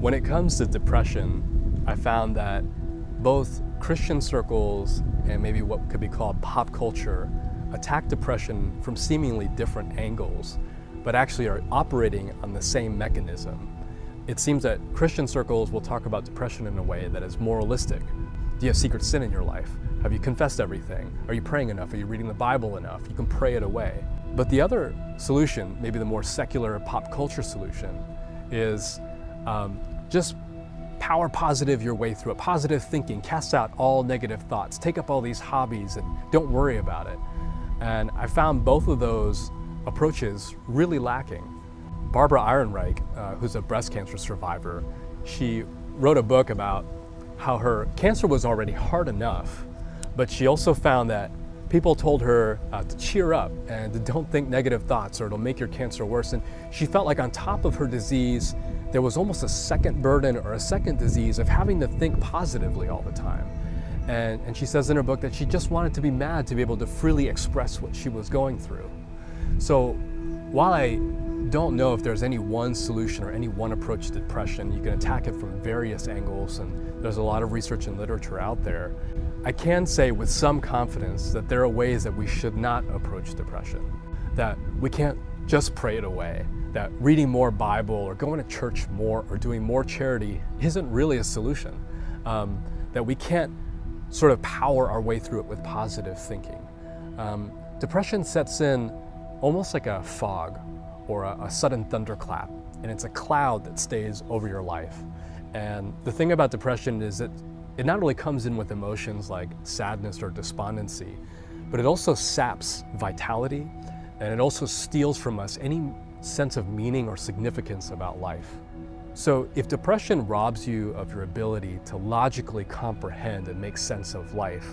When it comes to depression, I found that both Christian circles and maybe what could be called pop culture attack depression from seemingly different angles, but actually are operating on the same mechanism. It seems that Christian circles will talk about depression in a way that is moralistic. Do you have secret sin in your life? Have you confessed everything? Are you praying enough? Are you reading the Bible enough? You can pray it away. But the other solution, maybe the more secular pop culture solution, is just power positive your way through it. Positive thinking, cast out all negative thoughts, take up all these hobbies and don't worry about it. And I found both of those approaches really lacking. Barbara Ehrenreich, who's a breast cancer survivor, she wrote a book about how her cancer was already hard enough, but she also found that people told her to cheer up and to don't think negative thoughts or it'll make your cancer worse. And she felt like on top of her disease, there was almost a second burden or a second disease of having to think positively all the time. And she says in her book that she just wanted to be mad to be able to freely express what she was going through. So while I don't know if there's any one solution or any one approach to depression, you can attack it from various angles, and there's a lot of research and literature out there. I can say with some confidence that there are ways that we should not approach depression, that we can't just pray it away, that reading more Bible or going to church more or doing more charity isn't really a solution, that we can't sort of power our way through it with positive thinking. Depression sets in almost like a fog or a sudden thunderclap, and it's a cloud that stays over your life. And the thing about depression is that it not only comes in with emotions like sadness or despondency, but it also saps vitality, and it also steals from us any sense of meaning or significance about life. So if depression robs you of your ability to logically comprehend and make sense of life,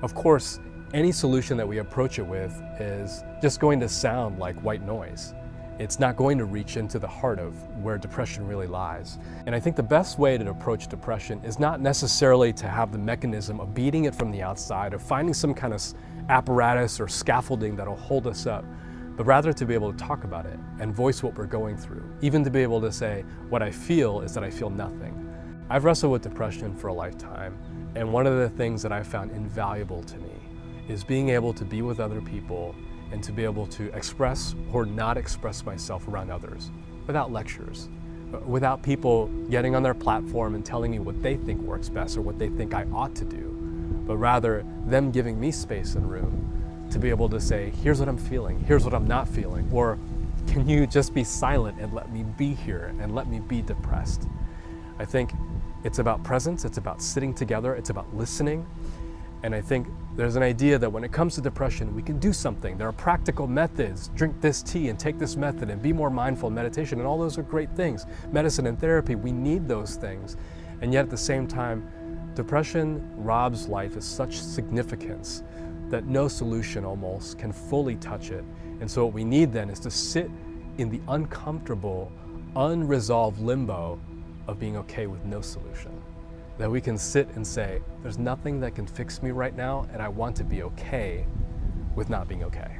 of course, any solution that we approach it with is just going to sound like white noise. It's not going to reach into the heart of where depression really lies. And I think the best way to approach depression is not necessarily to have the mechanism of beating it from the outside, of finding some kind of apparatus or scaffolding that'll hold us up, but rather to be able to talk about it and voice what we're going through, even to be able to say, what I feel is that I feel nothing. I've wrestled with depression for a lifetime, and one of the things that I found invaluable to me is being able to be with other people and to be able to express or not express myself around others without lectures, without people getting on their platform and telling me what they think works best or what they think I ought to do, but rather them giving me space and room to be able to say, here's what I'm feeling, here's what I'm not feeling, or can you just be silent and let me be here and let me be depressed? I think it's about presence, it's about sitting together, it's about listening. And I think there's an idea that when it comes to depression, we can do something. There are practical methods. Drink this tea and take this method and be more mindful in meditation, and all those are great things. Medicine and therapy, we need those things. And yet at the same time, depression robs life of such significance that no solution almost can fully touch it. And so what we need then is to sit in the uncomfortable, unresolved limbo of being okay with no solution. That we can sit and say, there's nothing that can fix me right now, and I want to be okay with not being okay.